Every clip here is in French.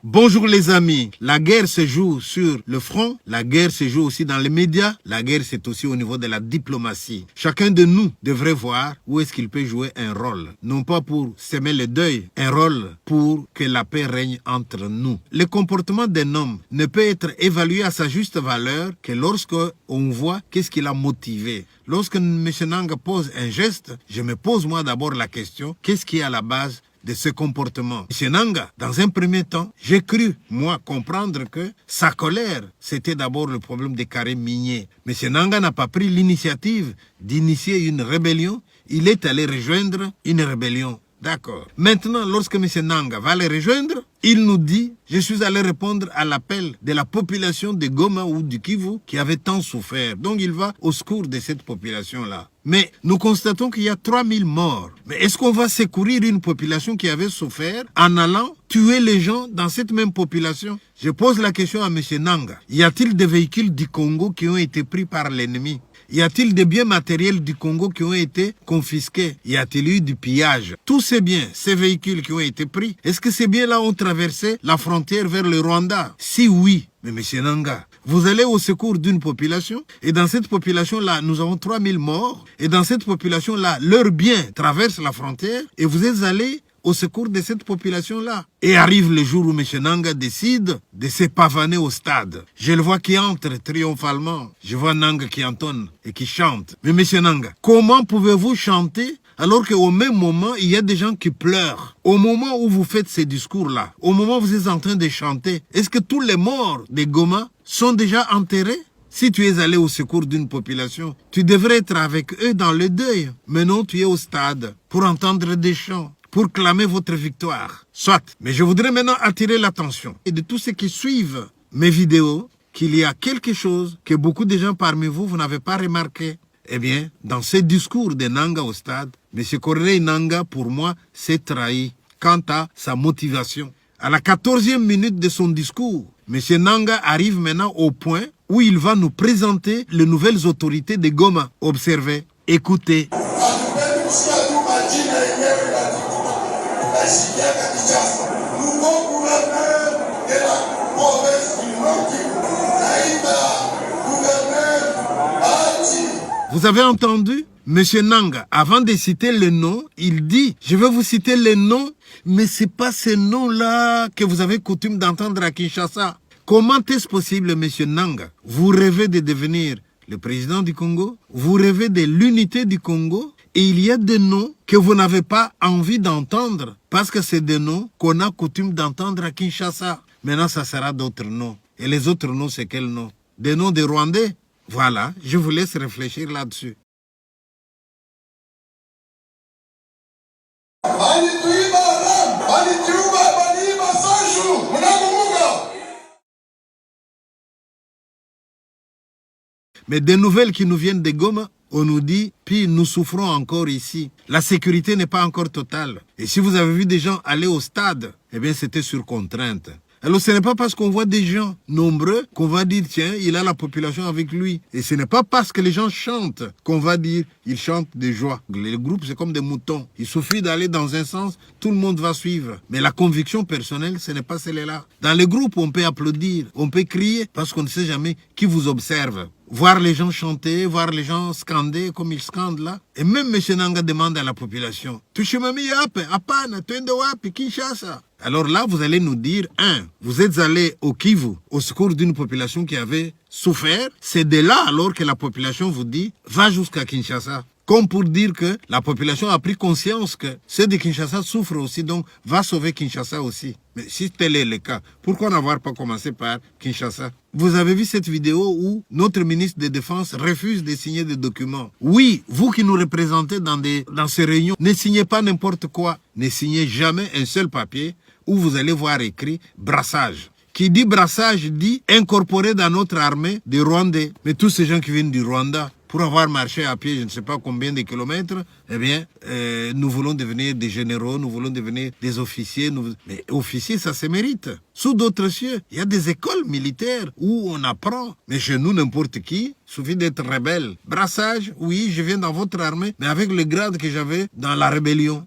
Bonjour les amis, la guerre se joue sur le front, la guerre se joue aussi dans les médias, la guerre c'est aussi au niveau de la diplomatie. Chacun de nous devrait voir où est-ce qu'il peut jouer un rôle, non pas pour semer le deuil, un rôle pour que la paix règne entre nous. Le comportement d'un homme ne peut être évalué à sa juste valeur que lorsque on voit qu'est-ce qui l'a motivé. Lorsque M. Nanga pose un geste, je me pose moi d'abord la question, qu'est-ce qui est à la base de ce comportement. M. Nanga, dans un premier temps, j'ai cru, moi, comprendre que sa colère, c'était d'abord le problème des carrés miniers. M. Nanga n'a pas pris l'initiative d'initier une rébellion. Il est allé rejoindre une rébellion. D'accord. Maintenant, lorsque M. Nanga va les rejoindre, il nous dit, je suis allé répondre à l'appel de la population de Goma ou du Kivu qui avait tant souffert. Donc il va au secours de cette population-là. Mais nous constatons qu'il y a 3000 morts. Mais est-ce qu'on va secourir une population qui avait souffert en allant tuer les gens dans cette même population? Je pose la question à M. Nanga. Y a-t-il des véhicules du Congo qui ont été pris par l'ennemi? Y a-t-il des biens matériels du Congo qui ont été confisqués? Y a-t-il eu du pillage? Tous ces biens, ces véhicules qui ont été pris, est-ce que ces biens-là ont traversé la frontière vers le Rwanda? Si oui, mais M. Nanga, vous allez au secours d'une population et dans cette population-là, nous avons 3000 morts et dans cette population-là, leurs biens traversent la frontière et vous êtes allé au secours de cette population-là. Et arrive le jour où M. Nanga décide de se pavaner au stade. Je le vois qui entre triomphalement. Je vois Nanga qui entonne et qui chante. Mais M. Nanga, comment pouvez-vous chanter alors qu'au même moment, il y a des gens qui pleurent? Au moment où vous faites ces discours-là, au moment où vous êtes en train de chanter, est-ce que tous les morts de Goma sont déjà enterrés? Si tu es allé au secours d'une population, tu devrais être avec eux dans le deuil. Mais non, tu es au stade pour entendre des chants, pour clamer votre victoire. Soit. Mais je voudrais maintenant attirer l'attention et de tous ceux qui suivent mes vidéos qu'il y a quelque chose que beaucoup de gens parmi vous, vous n'avez pas remarqué. Eh bien, dans ce discours de Nanga au stade, M. Corneille Nanga, pour moi, s'est trahi quant à sa motivation. À la 14e minute de son discours, M. Nanga arrive maintenant au point où il va nous présenter les nouvelles autorités de Goma. Observez, écoutez. Vous avez entendu? Monsieur Nanga, avant de citer le nom, il dit, je vais vous citer les noms, mais ce n'est pas ces noms-là que vous avez coutume d'entendre à Kinshasa. Comment est-ce possible, monsieur Nanga? Vous rêvez de devenir le président du Congo? Vous rêvez de l'unité du Congo? Et il y a des noms que vous n'avez pas envie d'entendre parce que c'est des noms qu'on a coutume d'entendre à Kinshasa. Maintenant, ça sera d'autres noms. Et les autres noms, c'est quels noms? Des noms de Rwandais? Voilà, je vous laisse réfléchir là-dessus. Mais des nouvelles qui nous viennent de Goma, on nous dit, puis nous souffrons encore ici. La sécurité n'est pas encore totale. Et si vous avez vu des gens aller au stade, eh bien c'était sur contrainte. Alors ce n'est pas parce qu'on voit des gens nombreux qu'on va dire, tiens, il a la population avec lui. Et ce n'est pas parce que les gens chantent qu'on va dire, ils chantent de joie. Les groupes, c'est comme des moutons. Il suffit d'aller dans un sens, tout le monde va suivre. Mais la conviction personnelle, ce n'est pas celle-là. Dans les groupes, on peut applaudir, on peut crier, parce qu'on ne sait jamais qui vous observe. Voir les gens chanter, voir les gens scander comme ils scandent là. Et même M. Nanga demande à la population, alors là, vous allez nous dire, vous êtes allé au Kivu, au secours d'une population qui avait souffert. C'est de là alors que la population vous dit, va jusqu'à Kinshasa. Comme pour dire que la population a pris conscience que ceux de Kinshasa souffrent aussi, donc va sauver Kinshasa aussi. Mais si tel est le cas, pourquoi n'avoir pas commencé par Kinshasa? Vous avez vu cette vidéo où notre ministre de Défense refuse de signer des documents. Oui, vous qui nous représentez dans ces réunions, ne signez pas n'importe quoi. Ne signez jamais un seul papier où vous allez voir écrit brassage. Qui dit brassage dit incorporer dans notre armée des Rwandais. Mais tous ces gens qui viennent du Rwanda, pour avoir marché à pied, je ne sais pas combien de kilomètres, eh bien, nous voulons devenir des généraux, nous voulons devenir des officiers. Mais officiers, ça se mérite. Sous d'autres cieux, il y a des écoles militaires où on apprend. Mais chez nous, n'importe qui, il suffit d'être rebelle. Brassage, oui, je viens dans votre armée, mais avec le grade que j'avais dans la rébellion.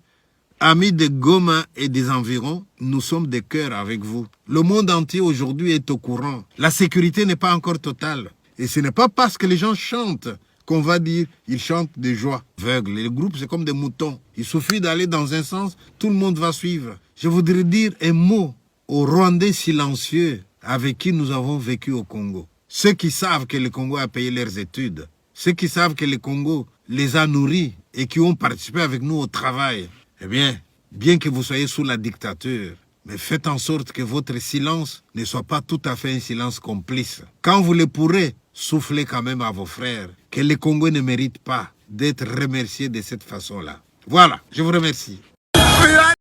Amis de Goma et des environs, nous sommes de cœur avec vous. Le monde entier aujourd'hui est au courant. La sécurité n'est pas encore totale. Et ce n'est pas parce que les gens chantent qu'on va dire ils chantent de joie aveugle. Les groupes, c'est comme des moutons. Il suffit d'aller dans un sens, tout le monde va suivre. Je voudrais dire un mot aux Rwandais silencieux avec qui nous avons vécu au Congo. Ceux qui savent que le Congo a payé leurs études, ceux qui savent que le Congo les a nourris et qui ont participé avec nous au travail, eh bien que vous soyez sous la dictature, mais faites en sorte que votre silence ne soit pas tout à fait un silence complice. Quand vous le pourrez, soufflez quand même à vos frères que le Congo ne mérite pas d'être remercié de cette façon-là. Voilà, je vous remercie.